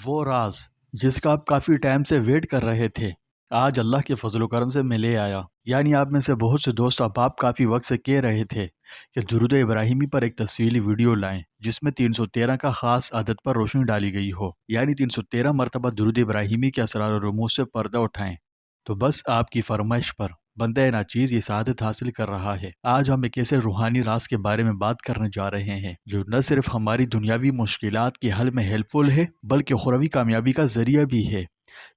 وہ راز جس کا آپ کافی ٹائم سے ویٹ کر رہے تھے، آج اللہ کے فضل و کرم سے میں لے آیا۔ یعنی آپ میں سے بہت سے دوست اب آپ کافی وقت سے کہہ رہے تھے کہ درود ابراہیمی پر ایک تفصیلی ویڈیو لائیں جس میں 313 کا خاص عدد پر روشنی ڈالی گئی ہو، یعنی 313 مرتبہ درود ابراہیمی کے اسرار و رموز سے پردہ اٹھائیں۔ تو بس آپ کی فرمائش پر بندہ ناچیز یہ سعادت حاصل کر رہا ہے۔ آج ہم ایک ایسے روحانی راز کے بارے میں بات کرنے جا رہے ہیں جو نہ صرف ہماری دنیاوی مشکلات کے حل میں ہیلپ فل ہے بلکہ اخروی کامیابی کا ذریعہ بھی ہے۔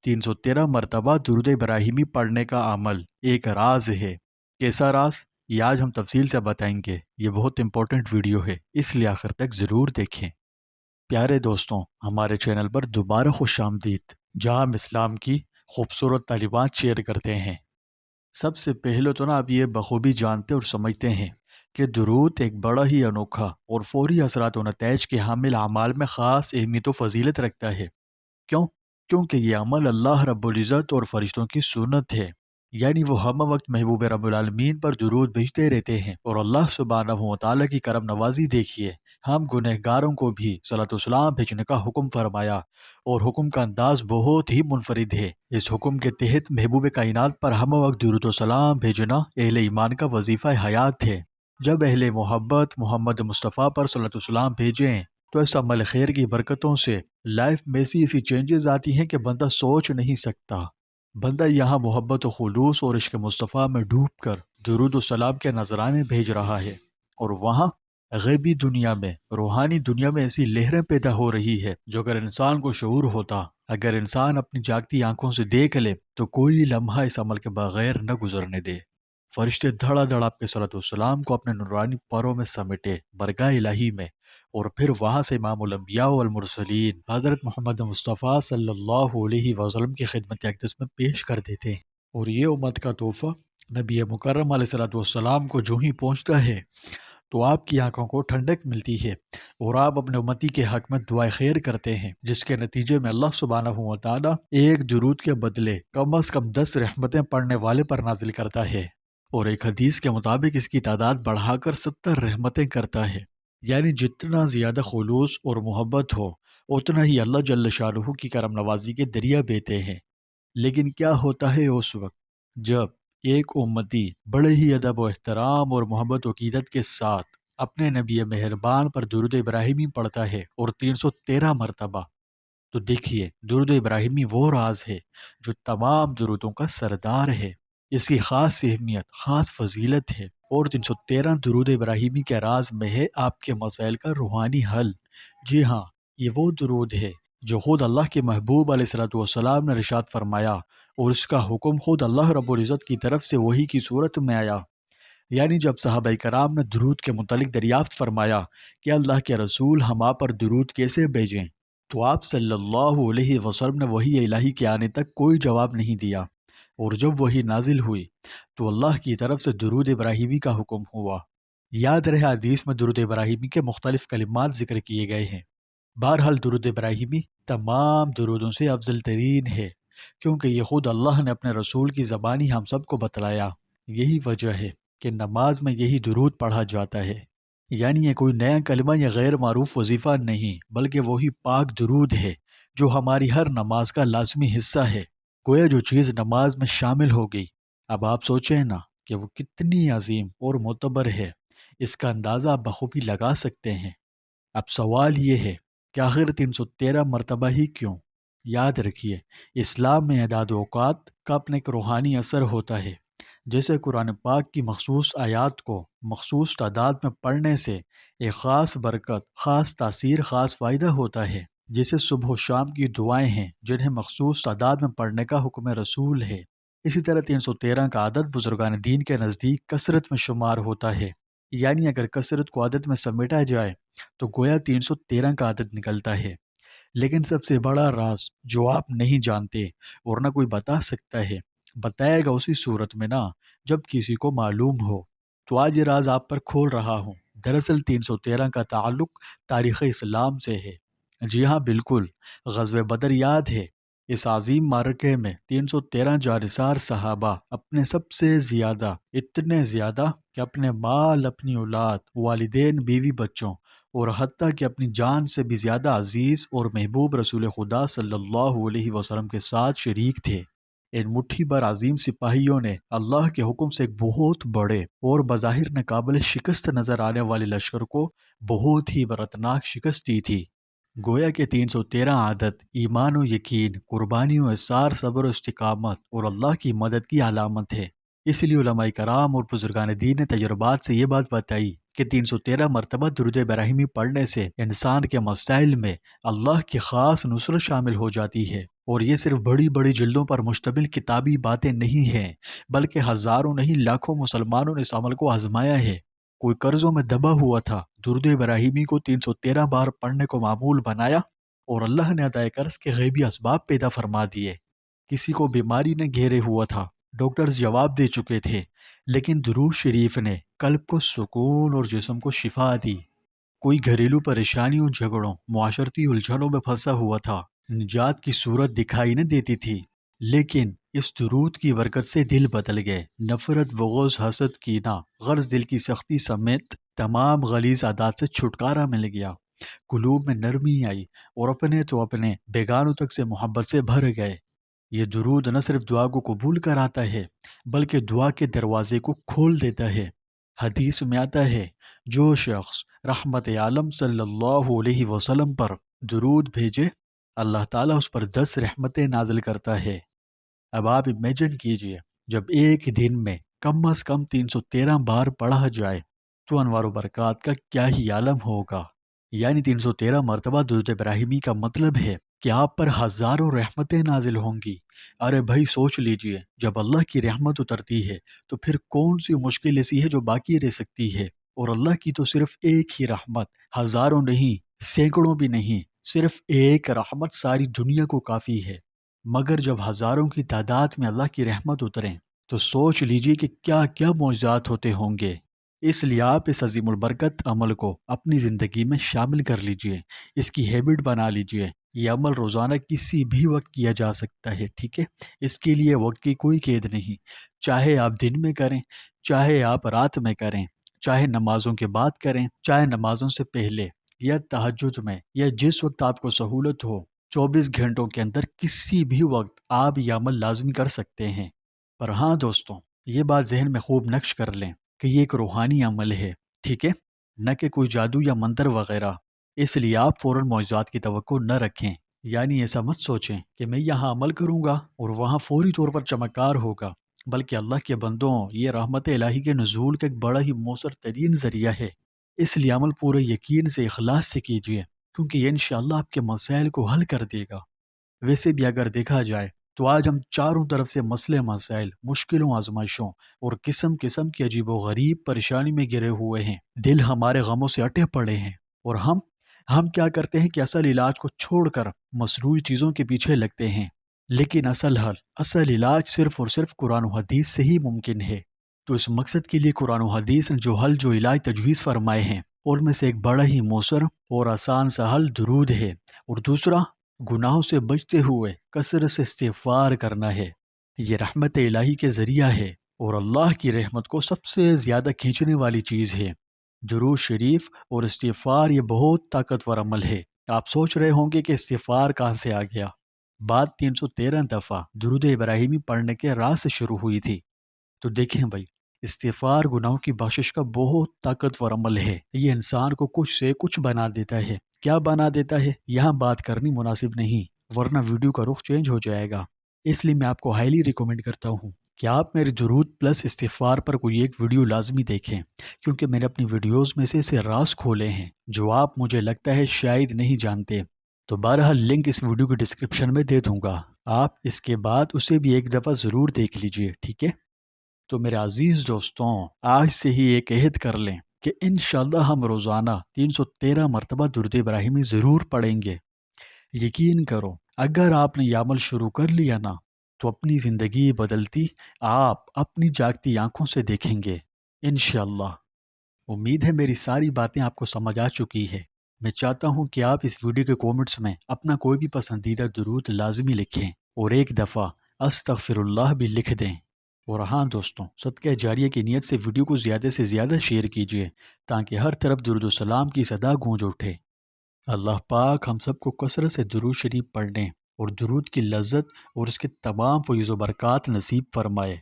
313 مرتبہ درود ابراہیمی پڑھنے کا عمل ایک راز ہے۔ کیسا راز؟ یہ آج ہم تفصیل سے بتائیں گے۔ یہ بہت امپورٹنٹ ویڈیو ہے، اس لیے آخر تک ضرور دیکھیں۔ پیارے دوستوں، ہمارے چینل پر دوبارہ خوش آمدید، جہاں ہم اسلام کی خوبصورت تعلیمات شیئر کرتے ہیں۔ سب سے پہلے تو آپ یہ بخوبی جانتے اور سمجھتے ہیں کہ درود ایک بڑا ہی انوکھا اور فوری اثرات و نتائج کے حامل اعمال میں خاص اہمیت و فضیلت رکھتا ہے۔ کیوں؟ کیونکہ یہ عمل اللہ رب العزت اور فرشتوں کی سنت ہے، یعنی وہ ہم وقت محبوب رب العالمین پر درود بھیجتے رہتے ہیں۔ اور اللہ سبحانہ و تعالیٰ کی کرم نوازی دیکھیے، ہم گنہگاروں کو بھی صلاۃ والسلام بھیجنے کا حکم فرمایا، اور حکم کا انداز بہت ہی منفرد ہے۔ اس حکم کے تحت محبوب کائنات پر ہم وقت درود و سلام بھیجنا اہل ایمان کا وظیفہ حیات ہے۔ جب اہل محبت محمد مصطفیٰ پر صلاۃ والسلام بھیجیں تو اس عمل خیر کی برکتوں سے لائف میں ایسی چینجز آتی ہیں کہ بندہ سوچ نہیں سکتا۔ بندہ یہاں محبت و خلوص اور عشق مصطفیٰ میں ڈوب کر درود و سلام کے نذرانے بھیج رہا ہے، اور وہاں غیبی دنیا میں، روحانی دنیا میں ایسی لہریں پیدا ہو رہی ہے جو اگر انسان کو شعور ہوتا، اگر انسان اپنی جاگتی آنکھوں سے دیکھ لے تو کوئی لمحہ اس عمل کے بغیر نہ گزرنے دے۔ فرشتے دھڑا دھڑ آپ کے صلاۃ والسلام کو اپنے نورانی پروں میں سمیٹے برگاہ الہی میں، اور پھر وہاں سے امام الانبیاء والمرسلین حضرت محمد مصطفیٰ صلی اللہ علیہ وسلم کی خدمت اقدس میں پیش کر دیتے ہیں۔ اور یہ امت کا تحفہ نبی مکرم علیہ الصلوۃ والسلام کو جو ہی پہنچتا ہے تو آپ کی آنکھوں کو ٹھنڈک ملتی ہے، اور آپ اپنے امتی کے حق میں دعائے خیر کرتے ہیں، جس کے نتیجے میں اللہ سبحانہ و تعالیٰ ایک درود کے بدلے کم از کم 10 رحمتیں پڑھنے والے پر نازل کرتا ہے، اور ایک حدیث کے مطابق اس کی تعداد بڑھا کر 70 رحمتیں کرتا ہے۔ یعنی جتنا زیادہ خلوص اور محبت ہو اتنا ہی اللہ جل شانہ کی کرم نوازی کے دریا بہتے ہیں۔ لیکن کیا ہوتا ہے اس وقت جب ایک امتی بڑے ہی ادب و احترام اور محبت و عقیدت کے ساتھ اپنے نبی مہربان پر درود ابراہیمی پڑھتا ہے اور 313 مرتبہ؟ تو دیکھیے، درود ابراہیمی وہ راز ہے جو تمام درودوں کا سردار ہے۔ اس کی خاص اہمیت، خاص فضیلت ہے، اور 313 درود ابراہیمی کے راز میں ہے آپ کے مسائل کا روحانی حل۔ جی ہاں، یہ وہ درود ہے جو خود اللہ کے محبوب علیہ الصلوۃ والسلام نے ارشاد فرمایا، اور اس کا حکم خود اللہ رب العزت کی طرف سے وحی کی صورت میں آیا۔ یعنی جب صحابہ کرام نے درود کے متعلق دریافت فرمایا کہ اللہ کے رسول ہم آپ پر درود کیسے بھیجیں، تو آپ صلی اللہ علیہ وسلم نے وحی الہی کے آنے تک کوئی جواب نہیں دیا، اور جب وحی نازل ہوئی تو اللہ کی طرف سے درود ابراہیمی کا حکم ہوا۔ یاد رہے حدیث میں درود ابراہیمی کے مختلف کلمات ذکر کیے گئے ہیں۔ بہرحال درود ابراہیمی تمام درودوں سے افضل ترین ہے، کیونکہ یہ خود اللہ نے اپنے رسول کی زبانی ہم سب کو بتلایا۔ یہی وجہ ہے کہ نماز میں یہی درود پڑھا جاتا ہے۔ یعنی یہ کوئی نیا کلمہ یا غیر معروف وظیفہ نہیں، بلکہ وہی پاک درود ہے جو ہماری ہر نماز کا لازمی حصہ ہے۔ گویا جو چیز نماز میں شامل ہو گئی، اب آپ سوچیں نا کہ وہ کتنی عظیم اور معتبر ہے، اس کا اندازہ آپ بخوبی لگا سکتے ہیں۔ اب سوال یہ ہے کہ آخر 313 مرتبہ ہی کیوں؟ یاد رکھیے، اسلام میں اعداد و اوقات کا اپنا ایک روحانی اثر ہوتا ہے۔ جیسے قرآن پاک کی مخصوص آیات کو مخصوص تعداد میں پڑھنے سے ایک خاص برکت، خاص تاثیر، خاص فائدہ ہوتا ہے، جیسے صبح و شام کی دعائیں ہیں جنہیں مخصوص تعداد میں پڑھنے کا حکم رسول ہے۔ اسی طرح 313 کا عدد بزرگان دین کے نزدیک کثرت میں شمار ہوتا ہے۔ یعنی اگر کثرت کو عدد میں سمیٹا جائے تو گویا 313 کا عدد نکلتا ہے۔ لیکن سب سے بڑا راز جو آپ نہیں جانتے اور نہ کوئی بتا سکتا ہے، بتائے گا اسی صورت میں نا جب کسی کو معلوم ہو۔ تو آج یہ راز آپ پر کھول رہا ہوں۔ دراصل 313 کا تعلق تاریخ اسلام سے ہے۔ جی ہاں، بالکل، غزوہ بدر یاد ہے۔ اس عظیم معرکے میں 313 جانثار صحابہ اپنے سب سے زیادہ، اتنے زیادہ کہ اپنے مال، اپنی اولاد، والدین، بیوی، بچوں اور حتیٰ کہ اپنی جان سے بھی زیادہ عزیز اور محبوب رسول خدا صلی اللہ علیہ وسلم کے ساتھ شریک تھے۔ ان مٹھی بھر عظیم سپاہیوں نے اللہ کے حکم سے ایک بہت بڑے اور بظاہر ناقابل شکست نظر آنے والے لشکر کو بہت ہی برتناک شکست دی تھی۔ گویا کہ 313 عادت ایمان و یقین، قربانی و احسار، صبر و استقامت اور اللہ کی مدد کی علامت ہے۔ اس لیے علماء کرام اور بزرگان دین نے تجربات سے یہ بات بتائی کہ 313 مرتبہ درود ابراہیمی پڑھنے سے انسان کے مسائل میں اللہ کی خاص نصرت شامل ہو جاتی ہے۔ اور یہ صرف بڑی بڑی جلدوں پر مشتمل کتابی باتیں نہیں ہیں، بلکہ ہزاروں نہیں لاکھوں مسلمانوں نے اس عمل کو آزمایا ہے۔ کوئی قرضوں میں دبا ہوا تھا، درود ابراہیمی کو 313 بار پڑھنے کو معمول بنایا اور اللہ نے ادائے قرض کے غیبی اسباب پیدا فرما دیے۔ کسی کو بیماری نے گھیرے ہوا تھا، ڈاکٹرز جواب دے چکے تھے، لیکن درود شریف نے قلب کو سکون اور جسم کو شفا دی۔ کوئی گھریلو پریشانیوں، جھگڑوں، معاشرتی الجھنوں میں پھنسا ہوا تھا، نجات کی صورت دکھائی نہ دیتی تھی، لیکن اس درود کی برکت سے دل بدل گئے۔ نفرت، بغض، حسد، کینہ، غرض دل کی سختی سمیت تمام غلیظ عادات سے چھٹکارا مل گیا۔ قلوب میں نرمی آئی اور اپنے تو اپنے، بیگانوں تک سے محبت سے بھر گئے۔ یہ درود نہ صرف دعا کو قبول کراتا ہے، بلکہ دعا کے دروازے کو کھول دیتا ہے۔ حدیث میں آتا ہے، جو شخص رحمت عالم صلی اللہ علیہ وسلم پر درود بھیجے، اللہ تعالیٰ اس پر 10 رحمتیں نازل کرتا ہے۔ اب آپ امیجن کیجئے، جب ایک دن میں کم از کم 313 بار پڑھا جائے تو انوار و برکات کا کیا ہی عالم ہوگا۔ یعنی 313 مرتبہ درود ابراہیمی کا مطلب ہے کہ آپ پر ہزاروں رحمتیں نازل ہوں گی۔ ارے بھائی سوچ لیجئے، جب اللہ کی رحمت اترتی ہے تو پھر کون سی مشکل ایسی ہے جو باقی رہ سکتی ہے؟ اور اللہ کی تو صرف ایک ہی رحمت، ہزاروں نہیں، سینکڑوں بھی نہیں، صرف ایک رحمت ساری دنیا کو کافی ہے۔ مگر جب ہزاروں کی تعداد میں اللہ کی رحمت اتریں تو سوچ لیجئے کہ کیا کیا معجزات ہوتے ہوں گے۔ اس لیے آپ اس عظیم البرکت عمل کو اپنی زندگی میں شامل کر لیجئے، اس کی ہیبٹ بنا لیجئے۔ یہ عمل روزانہ کسی بھی وقت کیا جا سکتا ہے، ٹھیک ہے؟ اس کے لیے وقت کی کوئی قید نہیں، چاہے آپ دن میں کریں، چاہے آپ رات میں کریں، چاہے نمازوں کے بعد کریں، چاہے نمازوں سے پہلے یا تہجد میں، یا جس وقت آپ کو سہولت ہو۔ 24 گھنٹوں کے اندر کسی بھی وقت آپ یہ عمل لازمی کر سکتے ہیں۔ پر ہاں دوستوں، یہ بات ذہن میں خوب نقش کر لیں کہ یہ ایک روحانی عمل ہے، ٹھیک ہے؟ نہ کہ کوئی جادو یا منتر وغیرہ۔ اس لیے آپ فوراً معجزات کی توقع نہ رکھیں۔ یعنی ایسا مت سوچیں کہ میں یہاں عمل کروں گا اور وہاں فوری طور پر چمکار ہوگا، بلکہ اللہ کے بندوں، یہ رحمت الہی کے نزول کا ایک بڑا ہی مؤثر ترین ذریعہ ہے۔ اس لیے عمل پورے یقین سے، اخلاص سے کیجیے، کیونکہ یہ انشاءاللہ آپ کے مسائل کو حل کر دے گا۔ ویسے بھی اگر دیکھا جائے تو آج ہم چاروں طرف سے مسئلے مسائل، مشکلوں، آزمائشوں اور قسم قسم کی عجیب و غریب پریشانی میں گرے ہوئے ہیں۔ دل ہمارے غموں سے اٹے پڑے ہیں، اور ہم کیا کرتے ہیں کہ اصل علاج کو چھوڑ کر مصنوعی چیزوں کے پیچھے لگتے ہیں۔ لیکن اصل حل، اصل علاج صرف اور صرف قرآن و حدیث سے ہی ممکن ہے۔ تو اس مقصد کے لیے قرآن و حدیث نے جو حل، جو علاج تجویز فرمائے ہیں، ان میں سے ایک بڑا ہی مؤثر اور آسان سا حل درود ہے، اور دوسرا گناہوں سے بچتے ہوئے کثرت سے استغفار کرنا ہے۔ یہ رحمت الہی کے ذریعہ ہے اور اللہ کی رحمت کو سب سے زیادہ کھینچنے والی چیز ہے۔ درود شریف اور استغفار یہ بہت طاقتور عمل ہے۔ آپ سوچ رہے ہوں گے کہ استغفار کہاں سے آ گیا؟ بات 313 دفعہ درود ابراہیمی پڑھنے کے راز سے شروع ہوئی تھی۔ تو دیکھیں بھائی، استغفار گناہوں کی بخشش کا بہت طاقتور عمل ہے۔ یہ انسان کو کچھ سے کچھ بنا دیتا ہے۔ کیا بنا دیتا ہے یہاں بات کرنی مناسب نہیں، ورنہ ویڈیو کا رخ چینج ہو جائے گا۔ اس لیے میں آپ کو ہائیلی ریکمینڈ کرتا ہوں کہ آپ میرے درود پلس استغفار پر کوئی ایک ویڈیو لازمی دیکھیں، کیونکہ میں نے اپنی ویڈیوز میں سے ایسے راز کھولے ہیں جو آپ مجھے لگتا ہے شاید نہیں جانتے۔ تو بہرحال لنک اس ویڈیو کے ڈسکرپشن میں دے دوں گا، آپ اس کے بعد اسے بھی ایک دفعہ ضرور دیکھ لیجئے، ٹھیک ہے؟ تو میرے عزیز دوستوں، آج سے ہی ایک عہد کر لیں کہ انشاءاللہ ہم روزانہ 313 مرتبہ درود ابراہیمی ضرور پڑھیں گے۔ یقین کرو، اگر آپ نے یہ عمل شروع کر لیا نا، تو اپنی زندگی بدلتی آپ اپنی جاگتی آنکھوں سے دیکھیں گے انشاءاللہ۔ امید ہے میری ساری باتیں آپ کو سمجھ آ چکی ہے۔ میں چاہتا ہوں کہ آپ اس ویڈیو کے کومنٹس میں اپنا کوئی بھی پسندیدہ درود لازمی لکھیں، اور ایک دفعہ استغفر اللہ بھی لکھ دیں۔ اور ہاں دوستوں، صدقہ جاریہ کی نیت سے ویڈیو کو زیادہ سے زیادہ شیئر کیجیے تاکہ ہر طرف درود و سلام کی صدا گونج اٹھے۔ اللہ پاک ہم سب کو کثرت سے درود شریف پڑھنے اور درود کی لذت اور اس کے تمام فیض و برکات نصیب فرمائے۔